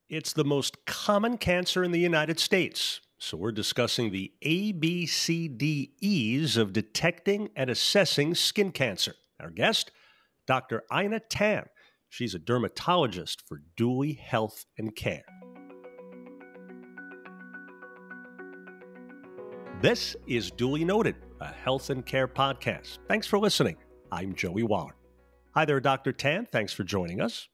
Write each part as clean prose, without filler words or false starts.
It's the most common cancer in the United States. So we're discussing the ABCDEs of detecting and assessing skin cancer. Our guest, Dr. Ainah Tan. She's a dermatologist for Duly Health and Care. This is Duly Noted, a health and care podcast. Thanks for listening. I'm Joey Wahler. Hi there, Dr. Tan. Thanks for joining us.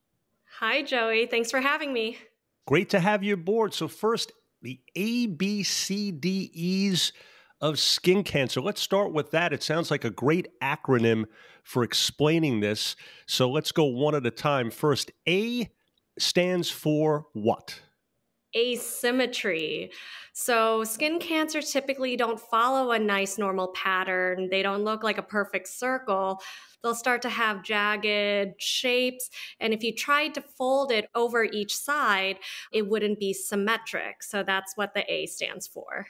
Hi, Joey. Thanks for having me. Great to have you aboard. So first, the ABCDEs of skin cancer. Let's start with that. It sounds like a great acronym for explaining this. So let's go one at a time. First, A stands for what? Asymmetry. So skin cancers typically don't follow a nice normal pattern. They don't look like a perfect circle. They'll start to have jagged shapes. And if you tried to fold it over each side, it wouldn't be symmetric. So that's what the A stands for.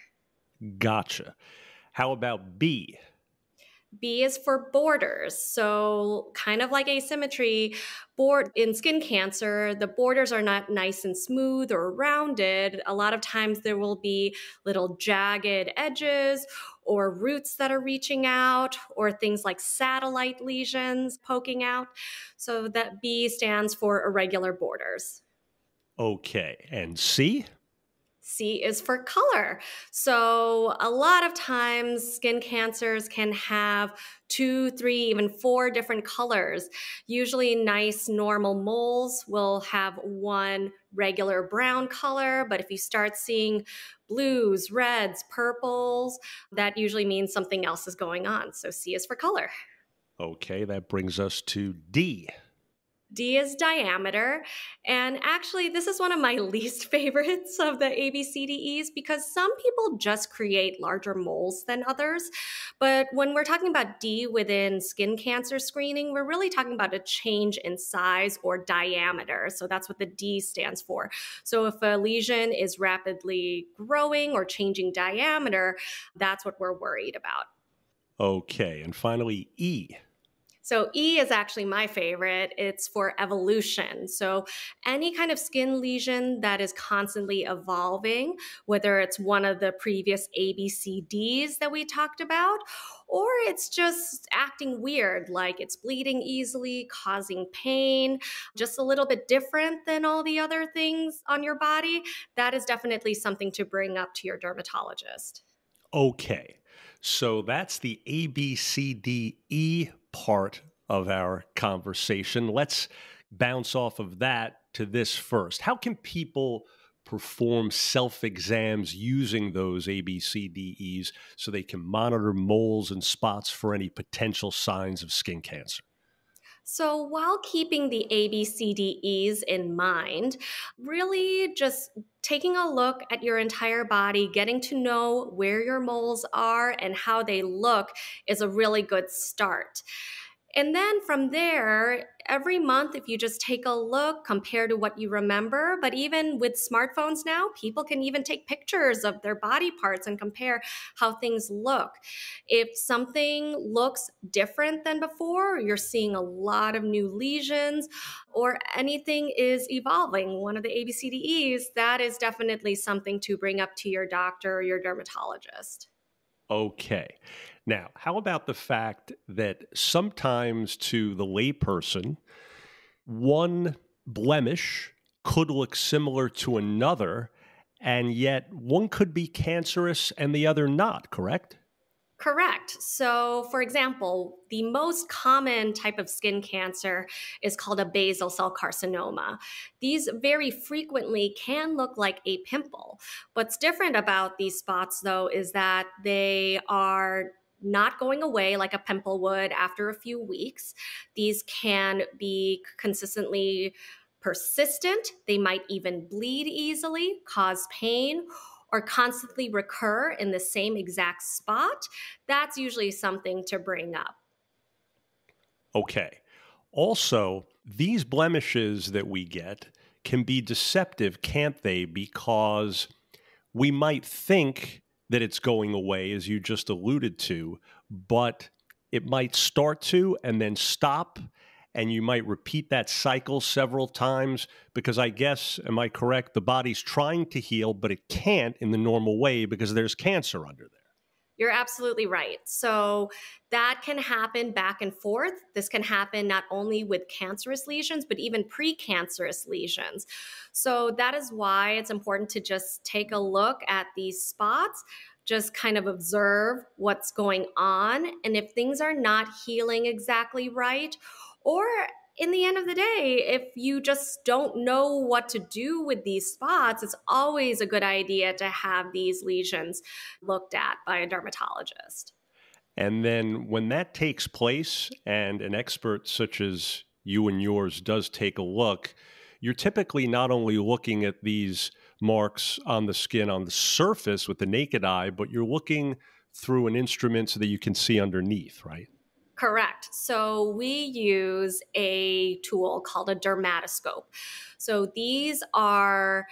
Gotcha. How about B? B is for borders. So kind of like asymmetry, in skin cancer, the borders are not nice and smooth or rounded. A lot of times there will be little jagged edges or roots that are reaching out or things like satellite lesions poking out. So that B stands for irregular borders. Okay. And C? C is for color. So a lot of times skin cancers can have 2, 3, even 4 different colors. Usually nice normal moles will have one regular brown color, but if you start seeing blues, reds, purples, that usually means something else is going on. So C is for color. Okay, that brings us to D. D is diameter. And actually, this is one of my least favorites of the ABCDEs because some people just create larger moles than others. But when we're talking about D within skin cancer screening, we're really talking about a change in size or diameter. So that's what the D stands for. So if a lesion is rapidly growing or changing diameter, that's what we're worried about. Okay, and finally, E. So E is actually my favorite. It's for evolution. So any kind of skin lesion that is constantly evolving, whether it's one of the previous ABCDs that we talked about, or it's just acting weird, like it's bleeding easily, causing pain, just a little bit different than all the other things on your body, that is definitely something to bring up to your dermatologist. Okay, so that's the ABCDE part of our conversation. Let's bounce off of that to this first. How can people perform self-exams using those ABCDEs so they can monitor moles and spots for any potential signs of skin cancer? So while keeping the ABCDEs in mind, really just taking a look at your entire body, getting to know where your moles are and how they look is a really good start. And then from there, every month, if you just take a look, compare to what you remember, but even with smartphones now, people can even take pictures of their body parts and compare how things look. If something looks different than before, you're seeing a lot of new lesions, or anything is evolving, one of the ABCDEs, that is definitely something to bring up to your doctor or your dermatologist. Okay. Now, how about the fact that sometimes to the layperson, one blemish could look similar to another, and yet one could be cancerous and the other not, correct? Correct. So, for example, the most common type of skin cancer is called a basal cell carcinoma. These very frequently can look like a pimple. What's different about these spots, though, is that they are not going away like a pimple would after a few weeks. These can be consistently persistent. They might even bleed easily, cause pain, or constantly recur in the same exact spot. That's usually something to bring up. Okay. Also, these blemishes that we get can be deceptive, can't they? Because we might think that it's going away, as you just alluded to, but it might start to and then stop. and you might repeat that cycle several times because I guess, am I correct? The body's trying to heal, but it can't in the normal way because there's cancer under there. You're absolutely right. So that can happen back and forth. This can happen not only with cancerous lesions, but even precancerous lesions. So that is why it's important to just take a look at these spots, just kind of observe what's going on. And if things are not healing exactly right, or in the end of the day, if you just don't know what to do with these spots, it's always a good idea to have these lesions looked at by a dermatologist. And then when that takes place and an expert such as you and yours does take a look, you're typically not only looking at these marks on the skin on the surface with the naked eye, but you're looking through an instrument so that you can see underneath, right? Correct. So we use a tool called a dermatoscope. So these are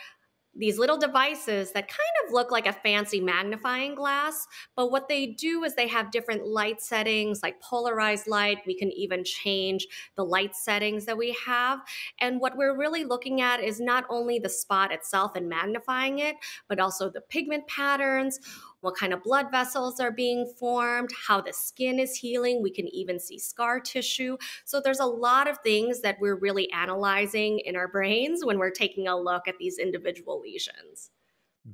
these little devices that kind of look like a fancy magnifying glass, but what they do is they have different light settings, like polarized light. We can even change the light settings that we have. And what we're really looking at is not only the spot itself and magnifying it, but also the pigment patterns, what kind of blood vessels are being formed, how the skin is healing. We can even see scar tissue. So there's a lot of things that we're really analyzing in our brains when we're taking a look at these individual lesions.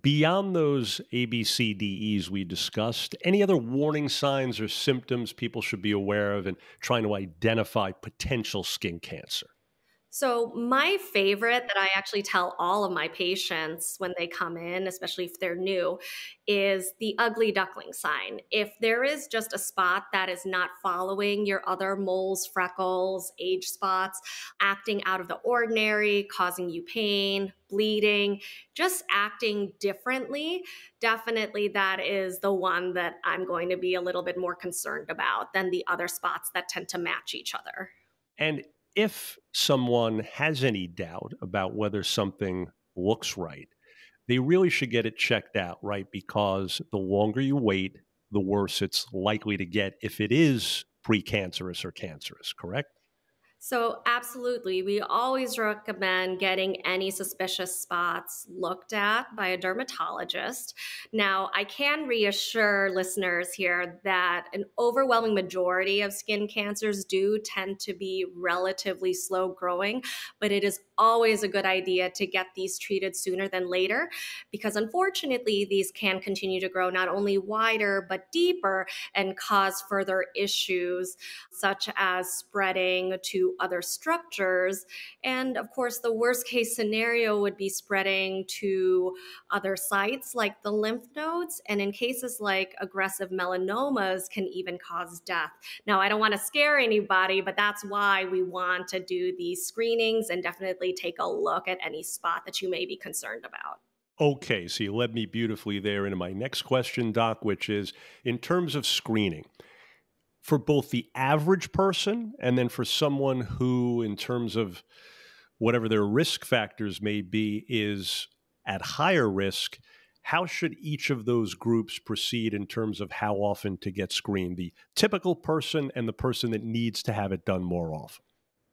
Beyond those ABCDEs we discussed, any other warning signs or symptoms people should be aware of in trying to identify potential skin cancer? So, my favorite that I actually tell all of my patients when they come in, especially if they're new, is the ugly duckling sign. If there is just a spot that is not following your other moles, freckles, age spots, acting out of the ordinary, causing you pain, bleeding, just acting differently, definitely that is the one that I'm going to be a little bit more concerned about than the other spots that tend to match each other. And if someone has any doubt about whether something looks right, they really should get it checked out, right? Because the longer you wait, the worse it's likely to get if it is precancerous or cancerous, correct? So, absolutely, we always recommend getting any suspicious spots looked at by a dermatologist. Now, I can reassure listeners here that an overwhelming majority of skin cancers do tend to be relatively slow growing, but it is always a good idea to get these treated sooner than later because unfortunately, these can continue to grow not only wider but deeper and cause further issues such as spreading to other structures. And of course, the worst case scenario would be spreading to other sites like the lymph nodes. And in cases like aggressive melanomas, can even cause death. Now, I don't want to scare anybody, but that's why we want to do these screenings and definitely take a look at any spot that you may be concerned about. Okay, so you led me beautifully there into my next question, Doc, which is in terms of screening, for both the average person and then for someone who, in terms of whatever their risk factors may be, is at higher risk, how should each of those groups proceed in terms of how often to get screened? The typical person and the person that needs to have it done more often.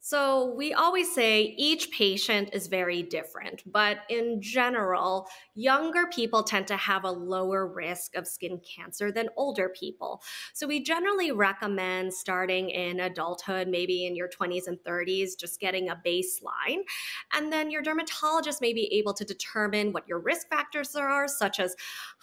So, we always say each patient is very different, but in general, younger people tend to have a lower risk of skin cancer than older people. So, we generally recommend starting in adulthood, maybe in your 20s and 30s, just getting a baseline. And then your dermatologist may be able to determine what your risk factors are, such as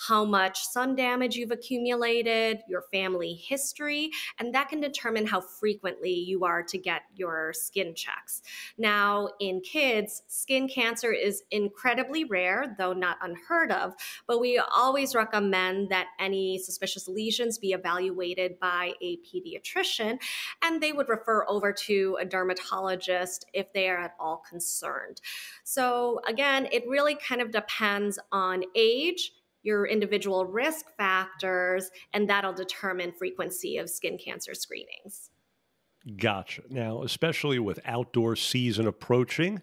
how much sun damage you've accumulated, your family history, and that can determine how frequently you are to get your skin checks. Now, in kids, skin cancer is incredibly rare, though not unheard of, but we always recommend that any suspicious lesions be evaluated by a pediatrician, and they would refer over to a dermatologist if they are at all concerned. So, again, it really kind of depends on age, your individual risk factors, and that'll determine frequency of skin cancer screenings. Gotcha. Now, especially with outdoor season approaching,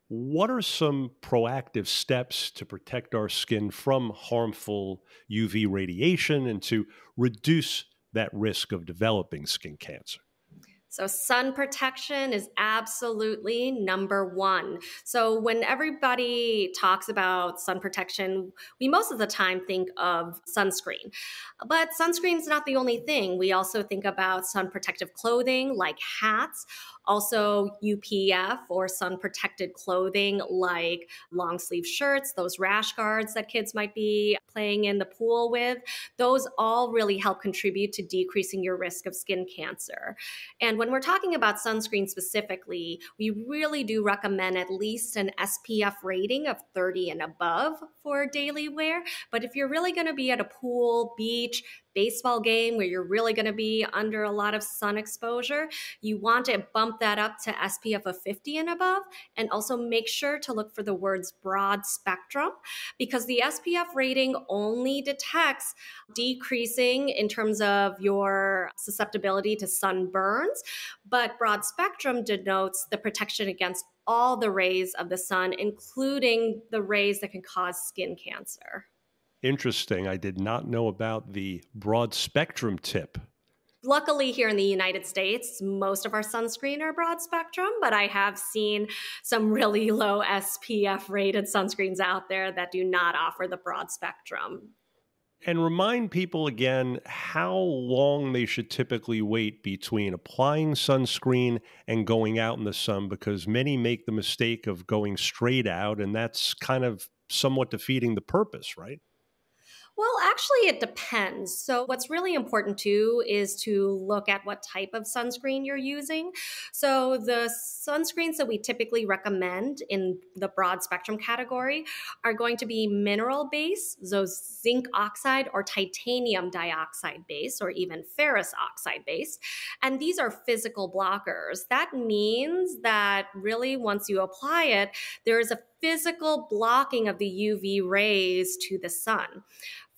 what are some proactive steps to protect our skin from harmful UV radiation and to reduce that risk of developing skin cancer? So, sun protection is absolutely number one. So, when everybody talks about sun protection, we most of the time think of sunscreen. But sunscreen is not the only thing. We also think about sun protective clothing like hats, also UPF or sun protected clothing like long sleeve shirts, those rash guards that kids might be playing in the pool with. Those all really help contribute to decreasing your risk of skin cancer. And when we're talking about sunscreen specifically, we really do recommend at least an SPF rating of 30 and above for daily wear. But if you're really going to be at a pool, beach, baseball game where you're really going to be under a lot of sun exposure, you want to bump that up to SPF of 50 and above. And also make sure to look for the words broad spectrum, because the SPF rating only detects decreasing in terms of your susceptibility to sunburns, but broad spectrum denotes the protection against all the rays of the sun, including the rays that can cause skin cancer. Interesting. I did not know about the broad spectrum tip. Luckily, here in the United States, most of our sunscreen are broad spectrum, but I have seen some really low SPF rated sunscreens out there that do not offer the broad spectrum. And remind people again how long they should typically wait between applying sunscreen and going out in the sun, because many make the mistake of going straight out, and that's kind of somewhat defeating the purpose, right? Well, actually, it depends. So, what's really important too is to look at what type of sunscreen you're using. So, the sunscreens that we typically recommend in the broad spectrum category are going to be mineral based, so zinc oxide or titanium dioxide based, or even ferrous oxide based. And these are physical blockers. That means that really, once you apply it, there is a physical blocking of the UV rays to the sun.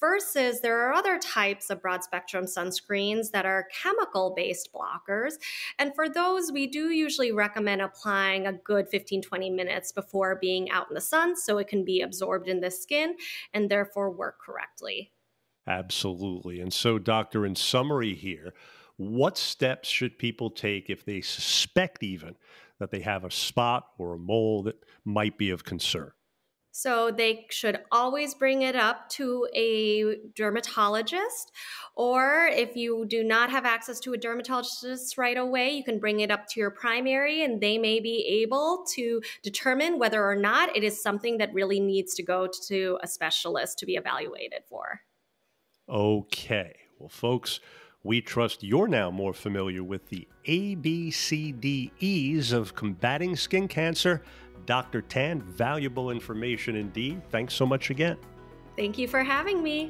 Versus there are other types of broad spectrum sunscreens that are chemical based blockers. And for those, we do usually recommend applying a good 15-20 minutes before being out in the sun so it can be absorbed in the skin and therefore work correctly. Absolutely. And so, doctor, in summary here, what steps should people take if they suspect even that they have a spot or a mole that might be of concern? So they should always bring it up to a dermatologist, or if you do not have access to a dermatologist right away, you can bring it up to your primary and they may be able to determine whether or not it is something that really needs to go to a specialist to be evaluated for. Okay. Well, folks, we trust you're now more familiar with the ABCDEs of combating skin cancer. Dr. Tan, valuable information indeed. Thanks so much again. Thank you for having me.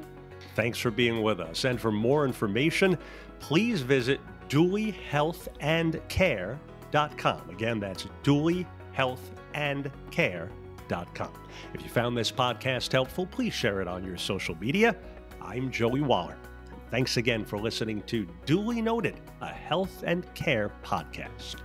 Thanks for being with us. And for more information, please visit dulyhealthandcare.com. Again, that's dulyhealthandcare.com. If you found this podcast helpful, please share it on your social media. I'm Joey Wahler. Thanks again for listening to Duly Noted, a health and care podcast.